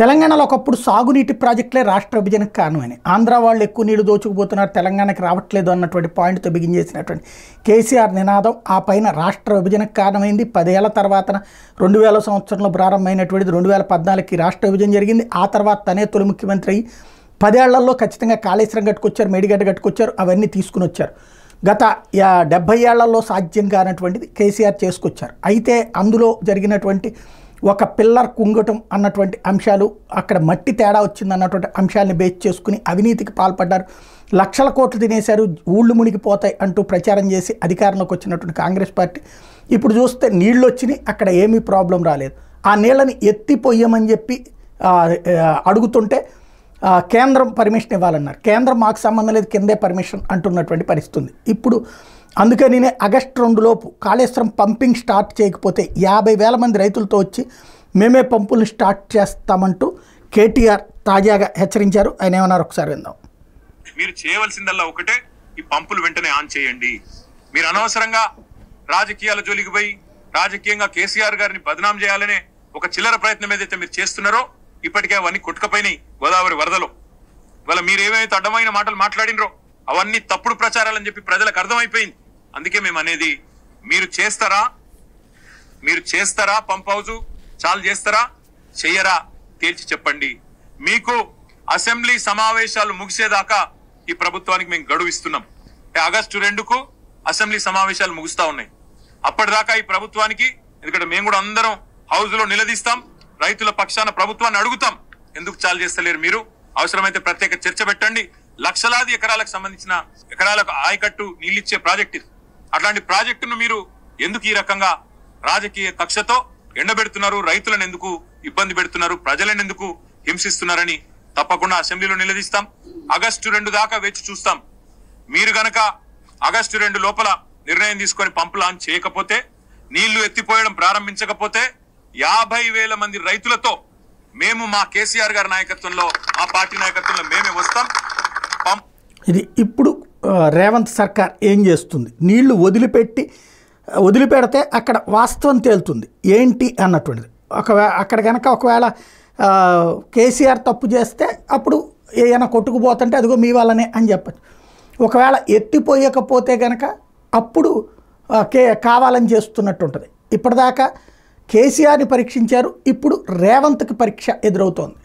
తెలంగాణలో ఒకప్పుడు సాగునీటి ప్రాజెక్టులే రాష్ట్ర విభజనకు కారణమని, ఆంధ్ర వాళ్ళు ఎక్కువ నీళ్లు దోచుకుపోతున్నారు, తెలంగాణకి రావట్లేదు అన్నటువంటి పాయింట్తో బిగించేసినటువంటి కేసీఆర్ నినాదం ఆ పైన రాష్ట్ర విభజనకు కారణమైంది. 10 ఏళ్ల తర్వాత 2000 సంవత్సరంలో ప్రారంభమైనటువంటిది 2014కి రాష్ట్ర విభజన జరిగింది. ఆ తర్వాత తనే తొలి ముఖ్యమంత్రి అయ్యి 10 ఏళ్లలో ఖచ్చితంగా కాళేశ్వరం కట్టుకొచ్చారు, మేడిగడ్డ కట్టుకొచ్చారు, అవన్నీ తీసుకుని వచ్చారు. గత 70 ఏళ్లలో సాధ్యం కానటువంటిది కేసీఆర్ చేసుకొచ్చారు. అయితే అందులో జరిగినటువంటి ఒక పిల్లర్ కుంగటం అన్నటువంటి అంశాలు, అక్కడ మట్టి తేడా వచ్చిందన్నటువంటి అంశాలని బేస్ చేసుకుని అవినీతికి పాల్పడ్డారు, లక్షల కోట్లు తినేశారు, ఊళ్ళు మునిగిపోతాయి అంటూ ప్రచారం చేసి అధికారంలోకి వచ్చినటువంటి కాంగ్రెస్ పార్టీ ఇప్పుడు చూస్తే నీళ్ళు వచ్చినాయి, అక్కడ ఏమీ ప్రాబ్లం రాలేదు. ఆ నీళ్ళని ఎత్తిపోయమని చెప్పి అడుగుతుంటే కేంద్రం పర్మిషన్ ఇవ్వాలన్నారు. కేంద్రం మాకు సంబంధం లేదు, కిందే పర్మిషన్ అంటున్నటువంటి పరిస్థితి. ఇప్పుడు అందుకని ఆగస్టు 2 లోపు కాళేశ్వరం పంపింగ్ స్టార్ట్ చేయకపోతే 50,000 మంది రైతులతో వచ్చి మేమే పంపులు స్టార్ట్ చేస్తామంటూ కేటీఆర్ తాజాగా హెచ్చరించారు. ఆయన ఏమన్నారు ఒకసారి విందాం. మీరు చేయవలసిందల్లా ఒకటే, ఈ పంపులు వెంటనే ఆన్ చేయండి. మీరు అనవసరంగా రాజకీయాల జోలికి పోయి రాజకీయంగా కేసీఆర్ గారిని బదనాం చేయాలనే ఒక చిల్లర ప్రయత్నం ఏదైతే మీరు చేస్తున్నారో ఇప్పటికే అవన్నీ కొట్టుకపోయినాయి గోదావరి వరదలో. ఇవాళ మీరు ఏమైతే అడ్డమైన మాటలు మాట్లాడినరో అవన్నీ తప్పుడు ప్రచారాలని చెప్పి ప్రజలకు అర్థమైపోయింది. అందుకే మేము అనేది, మీరు చేస్తారా పంప్ హౌస్ చాలు చేస్తారా చెయ్యరా తేల్చి చెప్పండి. మీకు అసెంబ్లీ సమావేశాలు ముగిసేదాకా ఈ ప్రభుత్వానికి మేము గడువు ఇస్తున్నాం. ఆగస్టు 2కు అసెంబ్లీ సమావేశాలు ముగుస్తా ఉన్నాయి. అప్పటిదాకా ఈ ప్రభుత్వానికి, ఎందుకంటే మేము కూడా అందరం హౌస్ లో నిలదీస్తాం, రైతుల పక్షాన ప్రభుత్వాన్ని అడుగుతాం, ఎందుకు చాలు చేస్తలేరు మీరు, అవసరమైతే ప్రత్యేక చర్చ పెట్టండి. లక్షలాది ఎకరాలకు సంబంధించిన ఎకరాలకు ఆయకట్టు నీళ్ళిచ్చే ప్రాజెక్ట్ ఇది. అట్లాంటి ప్రాజెక్టును మీరు ఎందుకు ఈ రకంగా రాజకీయ కక్షతో ఎండబెడుతున్నారు, రైతులను ఎందుకు ఇబ్బంది పెడుతున్నారు, ప్రజలను ఎందుకు హింసిస్తున్నారని తప్పకుండా అసెంబ్లీలో నిలదీస్తాం. ఆగస్టు 2 దాకా వేచి చూస్తాం. మీరు గనక ఆగస్టు 2 లోపల నిర్ణయం తీసుకొని పంపు లాంచ్ చేయకపోతే, నీళ్లు ఎత్తిపోయడం ప్రారంభించకపోతే 50,000 మంది రైతులతో మేము మా కేసీఆర్ గారి నాయకత్వంలో, మా పార్టీ నాయకత్వంలో మేమే వస్తాం. ఇది ఇప్పుడు రేవంత్ సర్కార్ ఏం చేస్తుంది, నీళ్లు వదిలిపెడితే అక్కడ వాస్తవం తేలుతుంది ఏంటి అన్నటువంటిది. అక్కడ కనుక ఒకవేళ కేసీఆర్ తప్పు చేస్తే అప్పుడు ఏమైనా కొట్టుకుపోతుంటే అదిగో మీ వల్లనే అని చెప్పచ్చు. ఒకవేళ ఎత్తిపోయకపోతే కనుక అప్పుడు కావాలని చేస్తున్నట్టు ఉంటుంది. ఇప్పటిదాకా కేసీఆర్ని పరీక్షించారు, ఇప్పుడు రేవంత్కి పరీక్ష ఎదురవుతోంది.